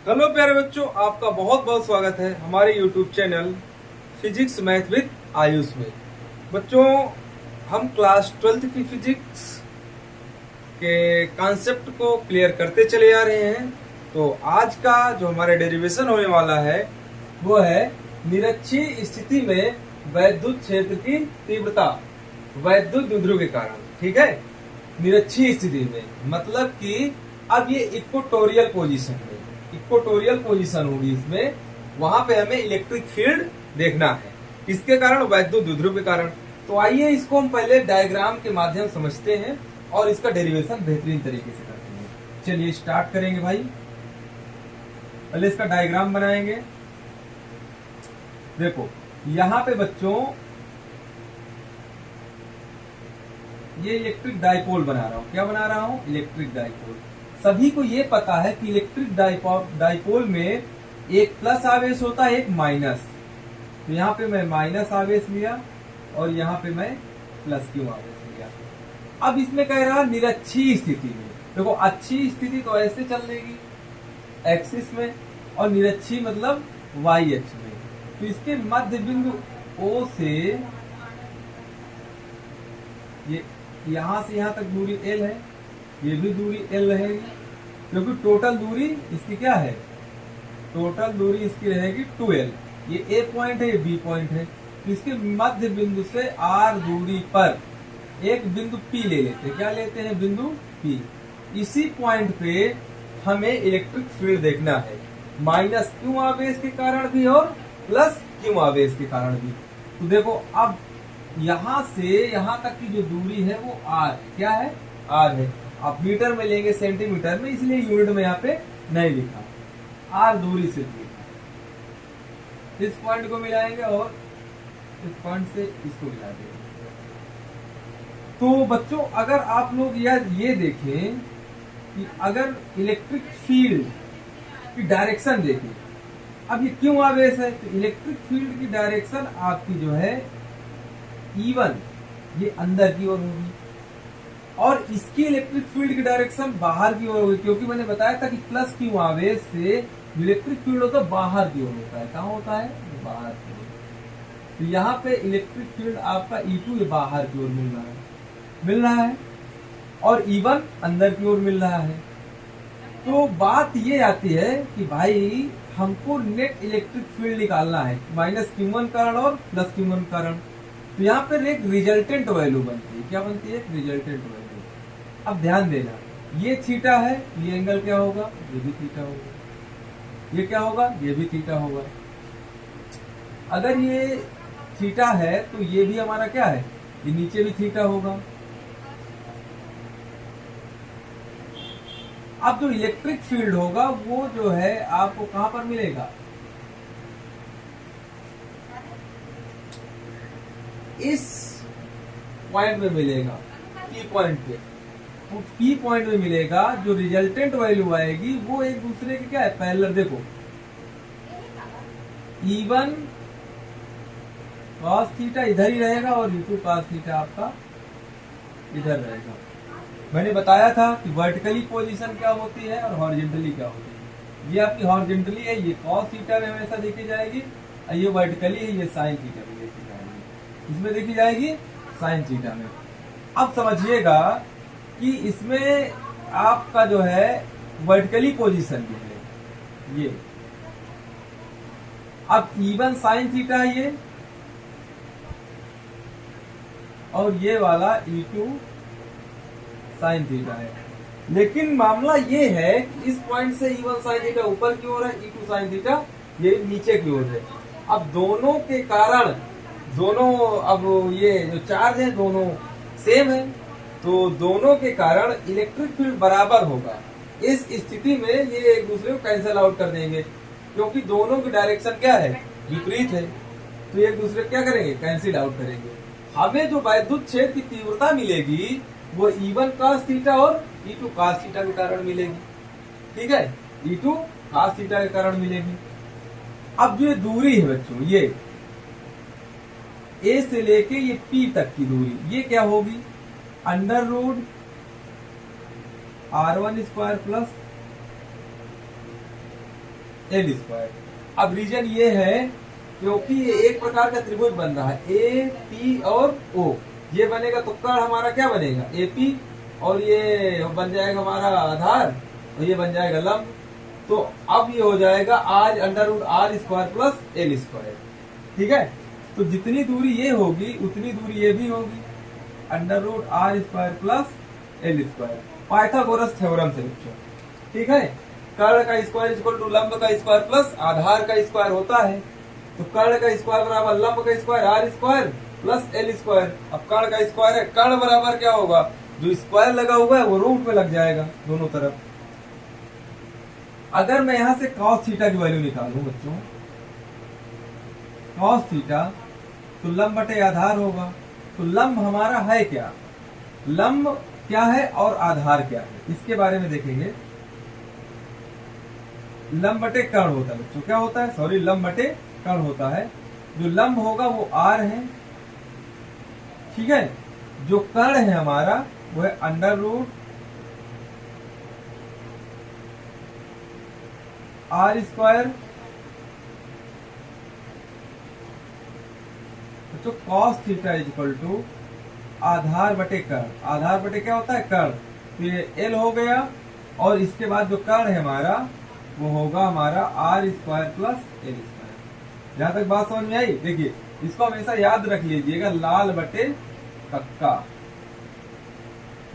Hello प्यारे बच्चों, आपका बहुत बहुत स्वागत है हमारे YouTube channel physics math with Ayush में। बच्चों, हम क्लास 12th की फिजिक्स के कॉन्सेप्ट को क्लियर करते चले आ रहे हैं। तो आज का जो हमारा डेरिवेशन होने वाला है वो है निरक्षीय स्थिति में वैद्युत क्षेत्र की तीव्रता वैद्युत द्विध्रुव के कारण। ठीक है, निरक्षीय स्थिति में मतलब कि अब ये इक्वेटोरियल पोजीशन है, इक्वेटोरियल पोजीशन होगी इसमें, वहां पे हमें इलेक्ट्रिक फील्ड देखना है। इसके कारण वैद्युत द्विध्रुव के कारण। तो आइए इसको हम पहले डायग्राम के माध्यम समझते हैं और इसका डेरिवेशन बेहतरीन तरीके से करते हैं। चलिए स्टार्ट करेंगे भाई। पहले इसका डायग्राम बनाएंगे। देखो यहां पे बच्चों ये इलेक्ट्रिक डाइपोल बना रहा हूं। क्या बना रहा हूं? Electric dipole. सभी को ये पता है कि इलेक्ट्रिक डाइपोल में एक प्लस आवेश होता है, एक माइनस। तो यहाँ पे मैं माइनस आवेश लिया और यहाँ पे मैं प्लस क्यू आवेश लिया। अब इसमें कह रहा निरक्षीय स्थिति में। देखो अच्छी स्थिति तो ऐसे चल देगी एक्सिस में, और निरक्षीय मतलब वाई अक्ष में। तो इसके मध्य बिंदु O से ये यहां से यहां तक दूरी L है, ये भी दूरी L रहेगी, क्योंकि टोटल दूरी इसकी क्या है? टोटल दूरी इसकी रहेगी 2L। ये A पॉइंट है, ये B पॉइंट है। तो इसके मध्य बिंदु से R दूरी पर एक बिंदु P ले लेते हैं। क्या लेते हैं? बिंदु P। इसी पॉइंट पे हमें इलेक्ट्रिक फील्ड देखना है, माइनस क्यू आवेश के कारण भी और प्लस क्यू आवेश के कारण भी। तो देखो अब यहां से यहां तक की जो दूरी है वो R क्या है? R है। आप मीटर में लेंगे सेंटीमीटर में, इसलिए यूनिट में यहाँ पे नहीं लिखा। R दूरी से इस पॉइंट को मिलाएंगे और इस पॉइंट से इसको मिला देंगे। तो बच्चों अगर आप लोग ये देखें कि अगर इलेक्ट्रिक फील्ड की डायरेक्शन देखें, अब ये क्यों आवेश है? तो इलेक्ट्रिक फील्ड की डायरेक्शन आपकी जो है E1 ये अंदर की ओर होगी, और इसकी इलेक्ट्रिक फील्ड की डायरेक्शन बाहर की ओर होगी, क्योंकि मैंने बताया था कि प्लस क्यू आवेश से इलेक्ट्रिक फील्ड होता है बाहर की ओर होता है। कहाँ होता है? बाहर की ओर। तो यहाँ पे इलेक्ट्रिक फील्ड आपका E2 ये बाहर की ओर मिल रहा है और E1 अंदर की ओर मिल रहा है। तो बात ये आती है कि भाई हमको नेट इलेक्ट्रिक फील्ड निकालना है, माइनस Q1 कारण और प्लस Q1 कारण। तो यहाँ पर एक रिजल्टेंट वैल्यू बनती है। क्या बनती है? एक रिजल्टेंट वैल्यू। अब ध्यान देना, ये थीटा है, ये एंगल क्या होगा? ये भी थीटा होगा। ये क्या होगा? ये भी थीटा होगा। अगर ये थीटा है तो ये भी हमारा क्या है? ये नीचे भी थीटा होगा। अब जो इलेक्ट्रिक फील्ड होगा वो जो है आपको कहां पर मिलेगा? इस पॉइंट में मिलेगा, P पॉइंट पे। तो P पॉइंट में मिलेगा। जो रिजल्टेंट वैल्यू आएगी वो एक दूसरे के क्या है? पैरेलल। देखो E1 cos थीटा इधर ही रहेगा और E2 cos थीटा आपका इधर रहेगा। मैंने बताया था कि वर्टिकली पोजीशन क्या होती है और हॉरिजॉन्टली क्या होती है। ये आपकी हॉरिजॉन्टली है, ये cos थीटा में हमेशा देखी जाएगी, और ये वर्टिकली है, ये sin थीटा में देखी जाएगी। इसमें देखी जाएगी sin थीटा में। अब समझिएगा कि इसमें आपका जो है वर्टिकली पोजीशन भी है ये। अब E1 sin थीटा है ये, और ये वाला E2 sin थीटा है। लेकिन मामला ये है कि इस पॉइंट से E1 sin थीटा ऊपर की ओर है, E2 sin थीटा ये नीचे की ओर है। अब दोनों के कारण अब ये जो चार्ज है दोनों सेम है, तो दोनों के कारण इलेक्ट्रिक फील्ड बराबर होगा। इस स्थिति में ये एक दूसरे को कैंसिल आउट कर देंगे, क्योंकि दोनों की डायरेक्शन क्या है? विपरीत है। तो एक दूसरे क्या करेंगे? कैंसिल आउट करेंगे। हमें जो वैद्युत क्षेत्र की तीव्रता मिलेगी वो E1 cos थीटा और E2 cos थीटा के कारण मिलेगी। ठीक है, E2 cos थीटा के कारण मिलेगी। अब जो दूरी है बच्चों, ये A से लेके ये P तक की दूरी, ये क्या होगी? Under root R1 square plus L square. अब रीजन ये है क्योंकि ये एक प्रकार का त्रिभुज बन रहा है, ए पी और ओ, ये बनेगा तो कर्ण हमारा क्या बनेगा, ए पी, और ये बन जाएगा हमारा आधार, और ये बन जाएगा लंब। तो अब ये हो जाएगा R under root R square plus L square. ठीक है, तो जितनी दूरी ये होगी उतनी दूरी ये भी होगी, under root R square plus L square, Pythagoras theorem से बच्चों। ठीक है, कर्ण का स्क्वायर इक्वल टू लंब का स्क्वायर प्लस आधार का स्क्वायर होता है। तो कर्ण का स्क्वायर बराबर लंब का square R square plus L square. अब कर्ण का स्क्वायर है, कर्ण बराबर क्या होगा, जो स्क्वायर लगा हुआ है वो रूट में लग जाएगा दोनों तरफ। अगर मैं यहां से cos थीटा की वैल्यू निकालूं बच्चों, cos थीटा, तो लंब बटे आधार होगा। तो लंब हमारा है क्या, लंब क्या है और आधार क्या है, इसके बारे में देखेंगे। लंब बटे कर्ण होता है बच्चों, क्या होता है, सॉरी, लंब बटे कर्ण होता है। जो लंब होगा वो आर है, ठीक है, जो कर्ण है हमारा वो है अंडर रूट आर स्क्वायर। तो cos theta is equal to आधार बटे कर्ण, आधार बटे क्या होता है, कर्ण, तो ये एल हो गया, और इसके बाद जो कर्ण है हमारा वो होगा हमारा R square plus L square. जहां तक बात समझ में आई, देखिए इसको हमेशा याद रख लीजिएगा, लाल बटे कक्का,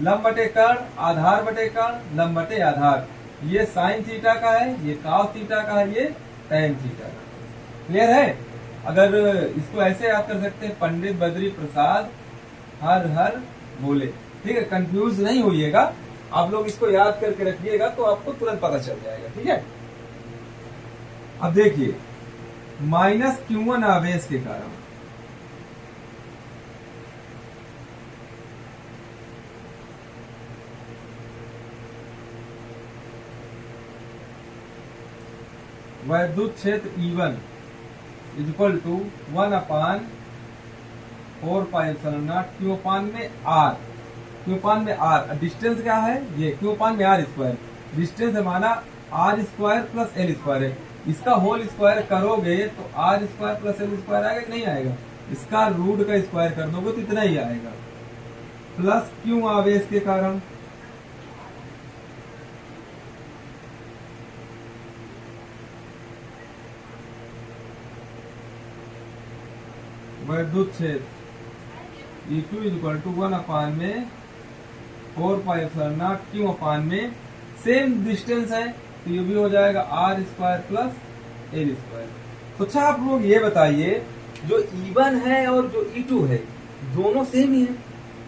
लंब बटे कर्ण, आधार बटे कर्ण, लंब बटे आधार। ये साइन थीटा का है, ये cos थीटा का है, ये tan थीटा का। क्लियर है, अगर इसको ऐसे याद कर सकते हैं, पंडित बद्री प्रसाद हर हर बोले। ठीक है, कंफ्यूज नहीं होइएगा, आप लोग इसको याद करके रखिएगा तो आपको तुरंत पता चल जाएगा। ठीक है, अब देखिए माइनस Q1 आवेश के कारण वैद्युत क्षेत्र E1 इज इक्वल टू 1/4πε0 क्यूपान में आर, क्यूपान में आर, डिस्टेंस क्या है, ये क्यूपान में आर स्क्वायर, डिस्टेंस हमारा R square plus L square है। इसका होल स्क्वायर करोगे तो R square plus L square आएगा कि नहीं आएगा, इसका रूट का स्क्वायर कर दोगे तो इतना ही आएगा, प्लस क्यू आवेश के कारण वैद्युत क्षेत्र E2 इज इक्वल टू 1/4πε0 क्यूपान में सेम डिस्टेंस है, तो ये भी हो जाएगा R square plus L square. तो अच्छा आप लोग ये बताइए, जो E1 है और जो E2 है दोनों सेम ही है,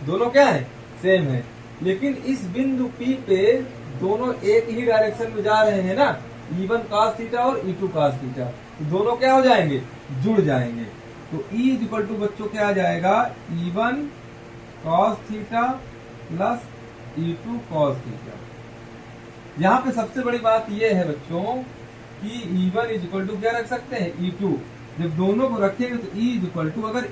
दोनों क्या है, सेम है, लेकिन इस बिंदु P पे दोनों एक ही डायरेक्शन में जा रहे हैं ना, E1 cos थीटा और E2 cos थीटा, तो दोनों क्या हो जाएंगे, जुड़ जाएंगे। तो E इज इक्वल टू बच्चों क्या आ जाएगा, E1 cos theta plus E2 cos theta. यहाँ पे सबसे बड़ी बात यह है बच्चों कि E1 इज इक्वल टू क्या रख सकते हैं, E2। जब दोनों को रखेंगे तो E इज इक्वल टू, अगर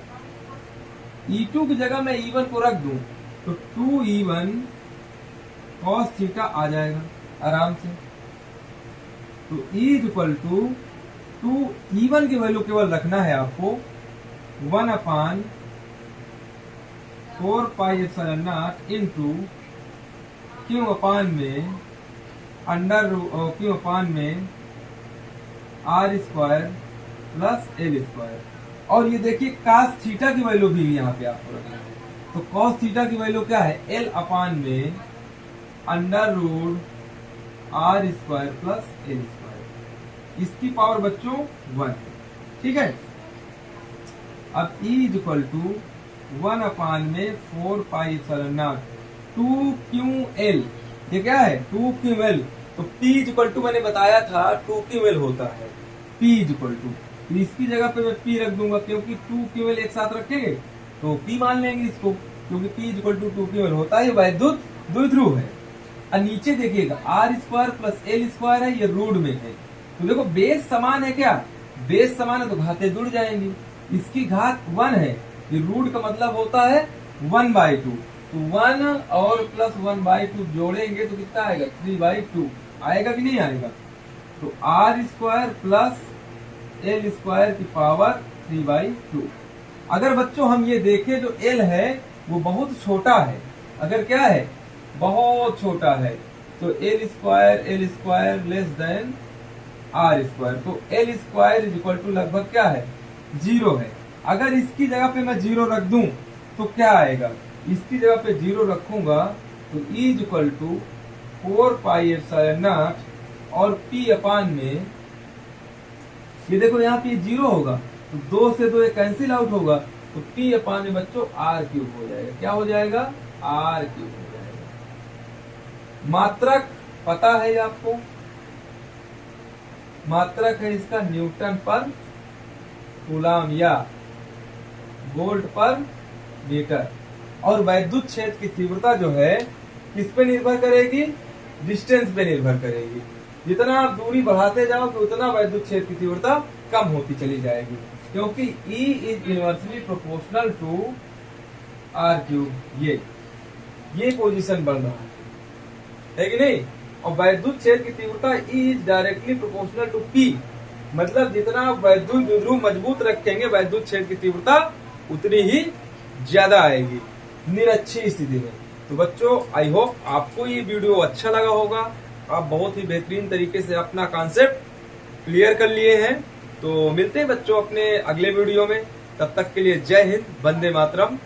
E2 की जगह मैं E1 को रख दूं तो 2E1 cos थीटा आ जाएगा आराम से। तो E is equal to 2E1 की वैल्यू केवल रखना है आपको 1/4πε0 इंटू क्यूपान में अंडर क्यूपान में R square plus L square. और ये देखिए cos थीटा की वैल्यू भी यहाँ पे आपको रखना है, तो cos थीटा की वैल्यू क्या है, एल अपान में under root R square plus L square, इसकी पावर बच्चों 1। ठीक है, अब E is equal to 1/4πε0 2QL, ये क्या है 2QL। तो P इज इक्वल टू मैंने बताया था 2QL होता है, P इज इक्वल टू, तो इसकी जगह पे मैं P रख दूंगा, क्योंकि 2QL एक साथ रखेंगे तो P मान लेंगे इसको, क्योंकि P is equal to 2QL होता है, वैद्युत द्विध्रुव है। और नीचे देखिएगा R square plus L square है, ये रूट में है, तो देखो बेस समान है, क्या बेस समान है तो घातें जुड़ जाएंगी। इसकी घात 1 है, ये रूट का मतलब होता है 1/2, तो 1 और प्लस 1/2 जोड़ेंगे तो कितना आएगा, 3/2 आएगा कि नहीं आएगा। तो R square plus L square की पावर 3/2। अगर बच्चों हम ये देखें जो एल है वो बहुत छोटा है, अगर क्या है बहुत छोटा है, तो L square less than R square, तो L square is equal to लगभग क्या है 0 है। अगर इसकी जगह पे मैं 0 रख दूं तो क्या आएगा, इसकी जगह पे 0 रखूंगा तो E इज इक्वल टू 4πε0 और P अपान में, ये देखो यहाँ पे 0 होगा तो 2 से 2 कैंसिल आउट होगा, तो P अपान में बच्चों r³ हो जाएगा। क्या हो जाएगा, r³ हो जाएगा। मात्रक पता है आपको, मात्रक है इसका न्यूटन पर कूलम या वोल्ट पर मीटर। और वैद्युत क्षेत्र की तीव्रता जो है किस पे निर्भर करेगी, डिस्टेंस पे निर्भर करेगी। जितना आप दूरी बढ़ाते जाओगे उतना वैद्युत क्षेत्र की तीव्रता कम होती चली जाएगी, क्योंकि E is inversely proportional to r³। ये पोजीशन बन रहा है कि नहीं। और वैद्युत क्षेत्र की तीव्रता E is directly proportional to P, मतलब जितना आप वैद्युत द्विध्रुव मजबूत रखेंगे वैद्युत क्षेत्र की तीव्रता उतनी ही ज्यादा आएगी निरक्षीय स्थिति में। तो बच्चों आई होप आपको ये वीडियो अच्छा लगा होगा, आप बहुत ही बेहतरीन तरीके से अपना कॉन्सेप्ट क्लियर कर लिए हैं। तो मिलते हैं बच्चों अपने अगले वीडियो में, तब तक के लिए जय हिंद, वंदे मातरम।